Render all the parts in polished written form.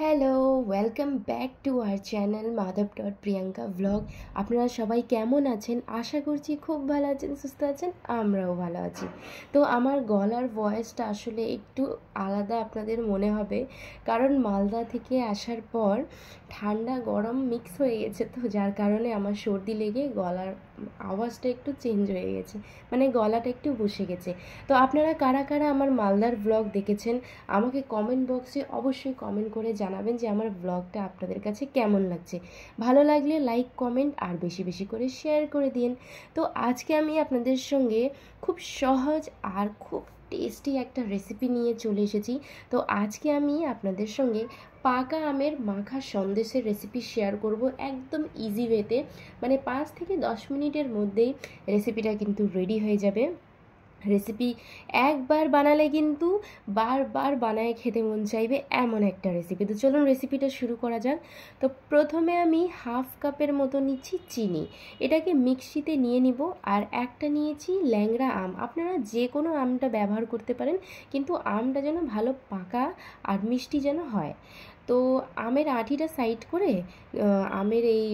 Hello, welcome back to our channel মাধব.প্রিয়াঙ্কা vlog. আপনারা সবাই কেমন আছেন? আশা করছি খুব ভালো আছেন, সুস্থ আছেন। আমরাও ভালো আছি। তো আমার গলার ভয়েসটা আসলে একটু আলাদা আপনাদের মনে হবে, কারণ মালদা থেকে আসার পর ঠান্ডা গরম মিক্স হয়ে গেছে, তো যার কারণে আমার সর্দি লেগে গলার আওয়াজটা একটু চেঞ্জ হয়ে গেছে, মানে গলাটা একটু বসে গেছে। তো আপনারা কারা কারা আমার মালদার ব্লগ দেখেছেন আমাকে কমেন্ট বক্সে অবশ্যই কমেন্ট করে জানাবেন যে আমার ব্লগটা আপনাদের কাছে কেমন লাগছে। ভালো লাগলে লাইক, কমেন্ট আর বেশি বেশি করে শেয়ার করে দিন। তো আজকে আমি আপনাদের সঙ্গে খুব সহজ আর খুব টেস্টি একটা রেসিপি নিয়ে চলে এসেছি। তো আজকে আমি আপনাদের সঙ্গে পাকা আমের মাখা সন্দেশের রেসিপি শেয়ার করব একদম ইজি ওয়েতে, মানে 5 থেকে 10 মিনিটের মধ্যেই রেসিপিটা কিন্তু রেডি হয়ে যাবে। রেসিপি একবার বানালে কিন্তু বারবার বানায় খেতে মন চাইবে, এমন একটা রেসিপি। তো চলুন রেসিপিটা শুরু করা যাক। তো প্রথমে আমি হাফ কাপের মতো নিচ্ছি চিনি, এটাকে মিক্সিতে নিয়ে নিব। আর একটা নিয়েছি ল্যাংড়া আম, আপনারা যে কোনো আমটা ব্যবহার করতে পারেন, কিন্তু আমটা যেন ভালো পাকা আর মিষ্টি যেন হয়। তো আমের আঁটিটা সাইড করে আমের এই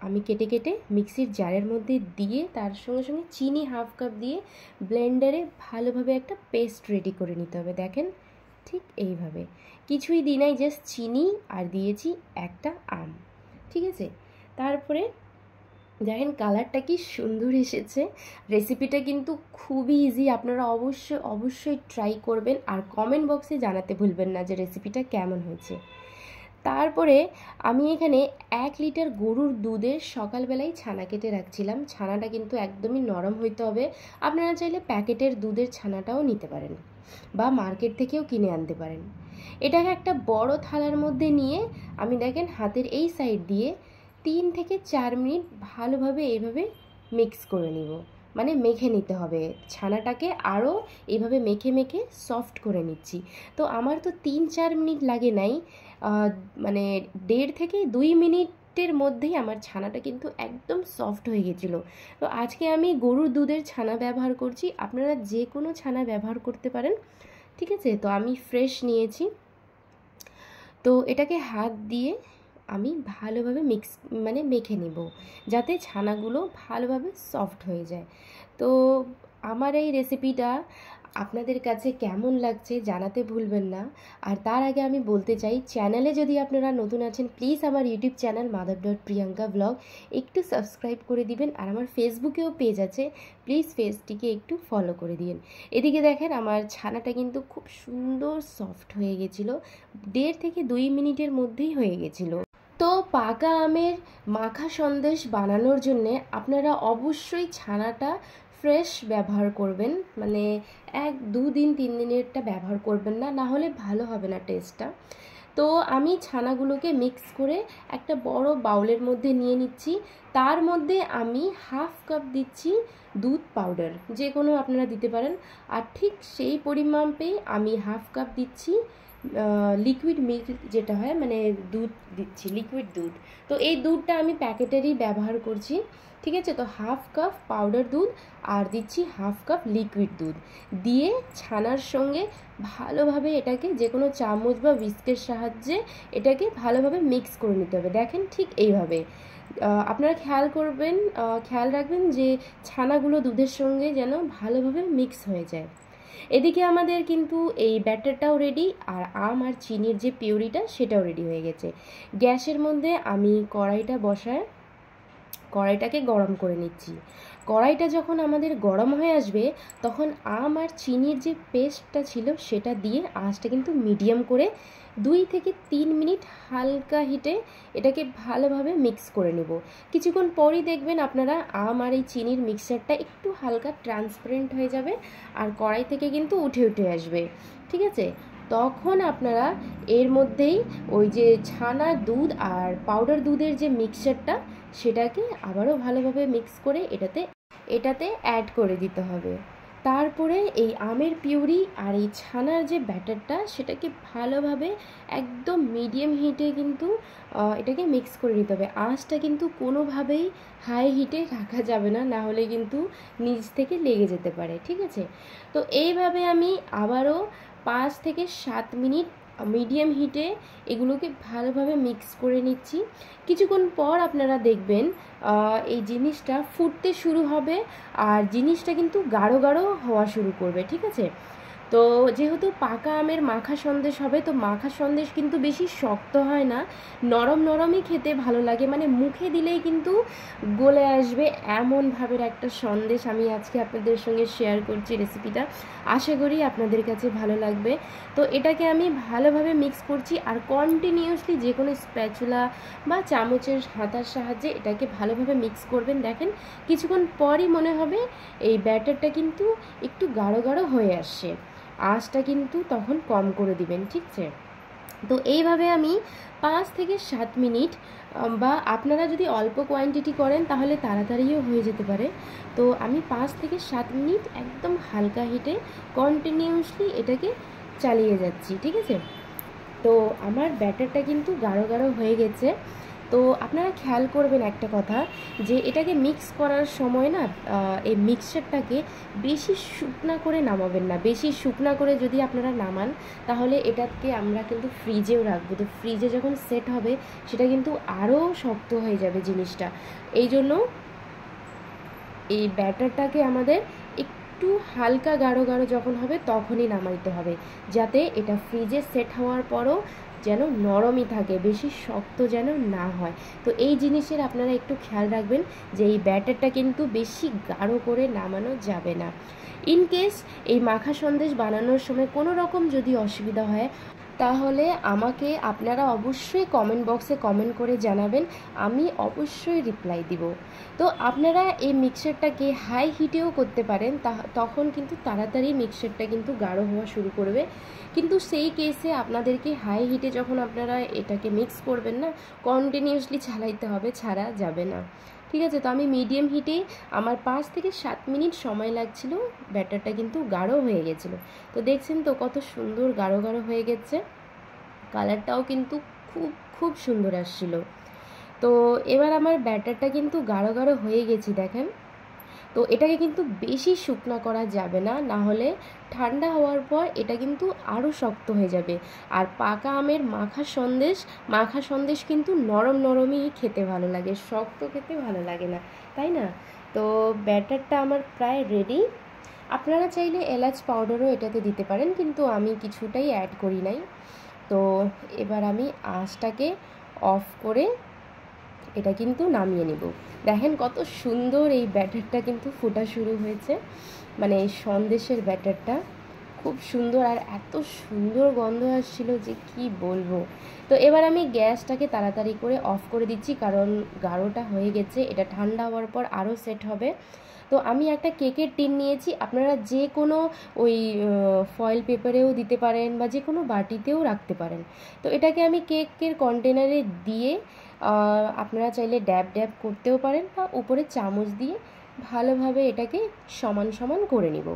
আমি কেটে কেটে মিক্সির জারের মধ্যে দিয়ে তার সঙ্গে সঙ্গে চিনি হাফ কাপ দিয়ে ব্লেন্ডারে ভালোভাবে একটা পেস্ট রেডি করে নিতে হবে। দেখেন ঠিক এইভাবে, কিছুই দিই নাই, জাস্ট চিনি আর দিয়েছি একটা আম, ঠিক আছে। তারপরে দেখেন কালারটা কি সুন্দর এসেছে। রেসিপিটা কিন্তু খুবই ইজি, আপনারা অবশ্যই অবশ্যই ট্রাই করবেন আর কমেন্ট বক্সে জানাতে ভুলবেন না যে রেসিপিটা কেমন হয়েছে। তারপরে আমি এখানে 1 লিটার গরুর দুধের সকালবেলায় ছানা কেটে রাখছিলাম। ছানাটা কিন্তু একদমই নরম হইতে হবে। আপনারা চাইলে প্যাকেটের দুধের ছানাটাও নিতে পারেন বা মার্কেট থেকেও কিনে আনতে পারেন। এটাকে একটা বড় থালার মধ্যে নিয়ে আমি দেখেন হাতের এই সাইড দিয়ে 3 থেকে 4 মিনিট ভালোভাবে এইভাবে মিক্স করে নিব, মানে মেখে নিতে হবে ছানাটাকে, আরও এইভাবে মেখে মেখে সফট করে নিচ্ছি। তো আমার তো 3-4 মিনিট লাগে নাই, মানে 1.5 থেকে 2 মিনিটের মধ্যেই আমার ছানাটা কিন্তু একদম সফট হয়ে গেছিলো। তো আজকে আমি গরুর দুধের ছানা ব্যবহার করছি, আপনারা যে কোনো ছানা ব্যবহার করতে পারেন, ঠিক আছে। তো আমি ফ্রেশ নিয়েছি। তো এটাকে হাত দিয়ে আমি ভালোভাবে মানে মেখে নেব, যাতে ছানাগুলো ভালোভাবে সফট হয়ে যায়। তো আমার এই রেসিপিটা আপনাদের কাছে কেমন লাগছে জানাতে ভুলবেন না। আর তার আগে আমি বলতে চাই, চ্যানেলে যদি আপনারা নতুন আছেন প্লিজ আমার ইউটিউব চ্যানেল মাধব.প্রিয়াঙ্কা ব্লগ একটু সাবস্ক্রাইব করে দিবেন। আর আমার ফেসবুকেও পেজ আছে, প্লিজ পেজটিকে একটু ফলো করে দিন। এদিকে দেখেন আমার ছানাটা কিন্তু খুব সুন্দর সফট হয়ে গেছিলো, 1.5 থেকে 2 মিনিটের মধ্যেই হয়ে গেছিলো। তো পাকা আমের মাখা সন্দেশ বানানোর জন্যে আপনারা অবশ্যই ছানাটা ফ্রেশ ব্যবহার করবেন, মানে 1-2 দিন 3 দিনেরটা ব্যবহার করবেন না, না হলে ভালো হবে না টেস্টটা। তো আমি ছানাগুলোকে মিক্স করে একটা বড় বাউলের মধ্যে নিয়ে নিচ্ছি। তার মধ্যে আমি হাফ কাপ দিচ্ছি দুধ পাউডার, যে কোনো আপনারা দিতে পারেন। আর ঠিক সেই পরিমাপেই আমি হাফ কাপ দিচ্ছি লিকুইড মিল্ক, যেটা হয় মানে দুধ দিচ্ছি, লিকুইড দুধ। তো এই দুধটা আমি প্যাকেটেরই ব্যবহার করছি, ঠিক আছে। তো হাফ কাপ পাউডার দুধ আর দিচ্ছি হাফ কাপ লিকুইড দুধ দিয়ে ছানার সঙ্গে ভালোভাবে এটাকে যে কোনো চামচ বা হুইস্কের সাহায্যে এটাকে ভালোভাবে মিক্স করে নিতে হবে। দেখেন ঠিক এইভাবে আপনারা খেয়াল রাখবেন যে ছানাগুলো দুধের সঙ্গে যেন ভালোভাবে মিক্স হয়ে যায়। এদিকে আমাদের কিন্তু এই ব্যাটারটাও রেডি, আর আম আর চিনির যে পিউরিটা সেটাও রেডি হয়ে গেছে। গ্যাসের মধ্যে আমি কড়াইটাকে গরম করে নিচ্ছি। কড়াইটা যখন আমাদের গরম হয়ে আসবে তখন আম আর চিনির যে পেস্টটা ছিল সেটা দিয়ে আঁচটা কিন্তু মিডিয়াম করে 2 থেকে 3 মিনিট হালকা হিটে এটাকে ভালোভাবে মিক্স করে নেব। কিছুক্ষণ পরই দেখবেন আপনারা আম আর এই চিনির মিক্সচারটা একটু হালকা ট্রান্সপারেন্ট হয়ে যাবে আর কড়াই থেকে কিন্তু উঠে উঠে আসবে, ঠিক আছে। তখন আপনারা এর মধ্যেই ওই যে ছানা দুধ আর পাউডার দুধের যে মিক্সচারটা সেটাকে আবারও ভালোভাবে মিক্স করে এটাতে অ্যাড করে দিতে হবে। তারপরে এই আমের পিউরি আর এই ছানার যে ব্যাটারটা সেটাকে ভালোভাবে একদম মিডিয়াম হিটে কিন্তু এটাকে মিক্স করে নিতে হবে। আঁচটা কিন্তু কোনোভাবেই হাই হিটে রাখা যাবে না, না হলে কিন্তু নিচ থেকে লেগে যেতে পারে, ঠিক আছে। তো এইভাবে আমি আবারও 5 থেকে 7 মিনিট মিডিয়াম হিটে এগুলোকে ভালোভাবে মিক্স করে নিচ্ছি। কিছুক্ষণ পর আপনারা দেখবেন এই জিনিসটা ফুটতে শুরু হবে আর জিনিসটা কিন্তু গাঢ় গাঢ় হওয়া শুরু করবে, ঠিক আছে। তো যেহেতু পাকা আমের মাখা সন্দেশ হবে, তো মাখা সন্দেশ কিন্তু বেশি শক্ত হয় না, নরম নরমই খেতে ভালো লাগে, মানে মুখে দিলেই কিন্তু গলে আসবে এমনভাবের একটা সন্দেশ আমি আজকে আপনাদের সঙ্গে শেয়ার করছি রেসিপিটা। আশা করি আপনাদের কাছে ভালো লাগবে। তো এটাকে আমি ভালোভাবে মিক্স করছি আর কন্টিনিউয়াসলি যে কোনো স্প্যাচুলা বা চামচের হাতার সাহায্যে এটাকে ভালোভাবে মিক্স করবেন। দেখেন কিছুক্ষণ পরই মনে হবে এই ব্যাটারটা কিন্তু একটু গাঢ় গাঢ় হয়ে আসছে, আঁচটা কিন্তু তখন কম করে দিবেন, ঠিক আছে। তো এইভাবে আমি 5 থেকে 7 মিনিট, বা আপনারা যদি অল্প কোয়ান্টিটি করেন তাহলে তাড়াতাড়িও হয়ে যেতে পারে। তো আমি 5 থেকে 7 মিনিট একদম হালকা হিটে কন্টিনিউয়াসলি এটাকে চালিয়ে যাচ্ছি, ঠিক আছে। তো আমার ব্যাটারটা কিন্তু গাঢ় গাঢ় হয়ে গেছে। তো আপনারা খেয়াল করবেন একটা কথা, যে এটাকে মিক্স করার সময় না এই মিক্সচারটাকে বেশি শুকনা করে নামাবেন না। বেশি শুকনা করে যদি আপনারা নামান তাহলে এটাকে আমরা কিন্তু ফ্রিজেও রাখবো, তো ফ্রিজে যখন সেট হবে সেটা কিন্তু আরও শক্ত হয়ে যাবে জিনিসটা। এই জন্য এই ব্যাটারটাকে আমাদের একটু হালকা গাঢ় গাঢ় যখন হবে তখনই নামাইতে হবে, যাতে এটা ফ্রিজে সেট হওয়ার পরও যেন নরমই থাকে, বেশি শক্ত যেন না হয়। তো এই জিনিসের আপনারা একটু খেয়াল রাখবেন যে এই ব্যাটারটা কিন্তু বেশি গাঢ় করে নামানো যাবে না। ইনকেস এই মাখা সন্দেশ বানানোর সময় কোনো রকম যদি অসুবিধা হয় তাহলে আমাকে আপনারা অবশ্যই কমেন্ট বক্সে কমেন্ট করে জানাবেন, আমি অবশ্যই রিপ্লাই দিব। তো আপনারা এই মিক্সচারটাকে হাই হিটেও করতে পারেন, তখন কিন্তু তাড়াতাড়ি মিক্সচারটা কিন্তু গাঢ় হওয়া শুরু করবে। কিন্তু সেই কেসে আপনাদেরকে হাই হিটে যখন আপনারা এটাকে মিক্স করবেন না, কন্টিনিউয়াসলি চালাইতে হবে, ছাড়া যাবে না, ঠিক আছে। তো আমি মিডিয়াম হিটেই আমার 5 থেকে 7 মিনিট সময় লাগছিল, ব্যাটারটা কিন্তু গাঢ় হয়ে গেছিলো। তো দেখছেন তো কত সুন্দর গাঢ় গাঢ় হয়ে গেছে, কালারটাও কিন্তু খুব খুব সুন্দর আসছিল। তো এবার আমার ব্যাটারটা কিন্তু গাঢ় গাঢ় হয়ে গেছে দেখেন। তো এটাকে কিন্তু বেশি শুকনা করা যাবে না, না হলে ঠান্ডা হওয়ার পর এটা কিন্তু আরও শক্ত হয়ে যাবে। আর পাকা আমের মাখা সন্দেশ কিন্তু নরম নরমই খেতে ভালো লাগে, শক্ত খেতে ভালো লাগে না, তাই না। তো ব্যাটারটা আমার প্রায় রেডি। আপনারা চাইলে এলাচ পাউডারও এটাতে দিতে পারেন, কিন্তু আমি কিছুটাই অ্যাড করি নাই। তো এবার আমি আঁচটাকে অফ করে এটা কিন্তু নামিয়ে নেব। দেখেন কত সুন্দর এই ব্যাটারটা কিন্তু ফোটা শুরু হয়েছে, মানে এই সন্দেশের ব্যাটারটা খুব সুন্দর আর এত সুন্দর গন্ধ আসছিল যে কি বলবো। তো এবার আমি গ্যাসটাকে তাড়াতাড়ি করে অফ করে দিচ্ছি, কারণ গাঢ়টা হয়ে গেছে, এটা ঠান্ডা হওয়ার পর আরও সেট হবে। তো আমি একটা কেকের টিন নিয়েছি, আপনারা যে কোনো ওই ফয়েল পেপারেও দিতে পারেন বা যে কোনো বাটিতেও রাখতে পারেন। তো এটাকে আমি কেকের কন্টেনারে দিয়ে আপনারা চাইলে ড্যাব ড্যাব করতেও পারেন বা উপরে চামচ দিয়ে ভালোভাবে এটাকে সমান সমান করে নিব।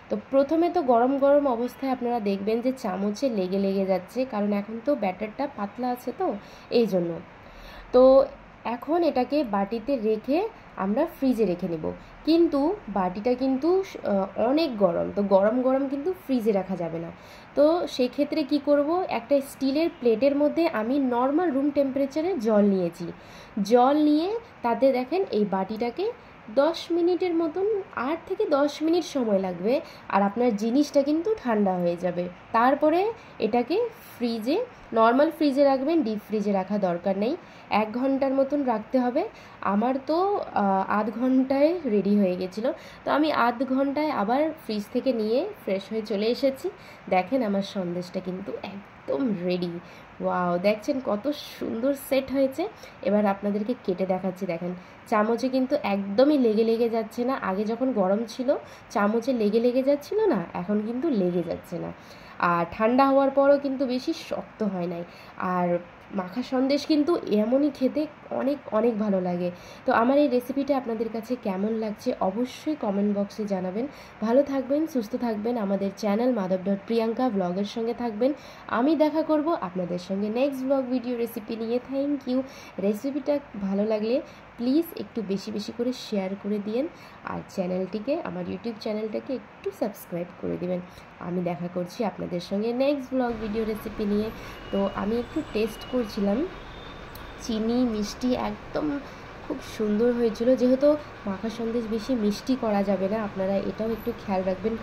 তো প্রথমে তো গরম গরম অবস্থায় আপনারা দেখবেন যে চামচে লেগে লেগে যাচ্ছে, কারণ এখন তো ব্যাটারটা পাতলা আছে, তো এই জন্য। তো এখন এটাকে বাটিতে রেখে আমরা ফ্রিজে রেখে নেব, কিন্তু বাটিটা কিন্তু অনেক গরম, তো গরম গরম কিন্তু ফ্রিজে রাখা যাবে না। তো সেক্ষেত্রে কি করব, একটা স্টিলের প্লেটের মধ্যে আমি নর্মাল রুম টেম্পারেচারে জল নিয়েছি, জল নিয়ে তাতে দেখেন এই বাটিটাকে 10 মিনিটের মতন, 8 থেকে 10 মিনিট সময় লাগবে, আর আপনার জিনিসটা কিন্তু ঠান্ডা হয়ে যাবে। তারপরে এটাকে ফ্রিজে, নর্মাল ফ্রিজে রাখবেন, ডিপ ফ্রিজে রাখা দরকার নেই, 1 ঘন্টার মতন রাখতে হবে। আমার তো আধ ঘন্টায় রেডি হয়ে গেছিলো, তো আমি আধ ঘন্টায় আবার ফ্রিজ থেকে নিয়ে ফ্রেশ হয়ে চলে এসেছি। দেখেন আমার সন্দেশটা কিন্তু একদম রেডি। ওয়াও, দেখছেন কত সুন্দর সেট হয়েছে। এবার আপনাদেরকে কেটে দেখাচ্ছি, দেখেন চামচে কিন্তু একদমই লেগে লেগে যাচ্ছে না। আগে যখন গরম ছিল চামচে লেগে লেগে যাচ্ছিল না, এখন কিন্তু লেগে যাচ্ছে না। আর ঠান্ডা হওয়ার পরও কিন্তু বেশি শক্ত হয় নাই। আর মাখা সন্দেশ কিন্তু এমনই খেতে অনেক অনেক ভালো লাগে। তো আমার এই রেসিপিটা আপনাদের কাছে কেমন লাগছে অবশ্যই কমেন্ট বক্সে জানাবেন। ভালো থাকবেন, সুস্থ থাকবেন, আমাদের চ্যানেল মাধব.প্রিয়াঙ্কা ব্লগের সঙ্গে থাকবেন। আমি দেখা করব আপনাদের সঙ্গে নেক্সট ব্লগ ভিডিও রেসিপি নিয়ে। Thank you. রেসিপিটা ভালো লাগলে প্লিজ একটু বেশি বেশি করে শেয়ার করে দিয়েন, আর চ্যানেলটিকে, আমার ইউটিউব চ্যানেলটাকে একটু সাবস্ক্রাইব করে দিবেন। আমি দেখা করছি আপনাদের সঙ্গে নেক্সট ব্লগ ভিডিও রেসিপি নিয়ে। তো আমি একটু টেস্ট করছিলাম, চিনি মিষ্টি একদম খুব সুন্দর হয়েছিল। যেহেতু মাখা সন্দেশ বেশি মিষ্টি করা যাবে না, আপনারা এটাও একটু খেয়াল রাখবেন,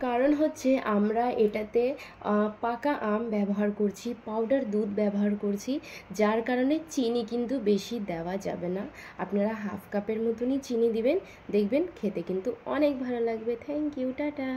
কারণ হচ্ছে আমরা এটাতে পাকা আম ব্যবহার করছি, পাউডার দুধ ব্যবহার করছি, যার কারণে চিনি কিন্তু বেশি দেওয়া যাবে না। আপনারা হাফ কাপের মতনই চিনি দিবেন, দেখবেন খেতে কিন্তু অনেক ভালো লাগবে। Thank you, tata.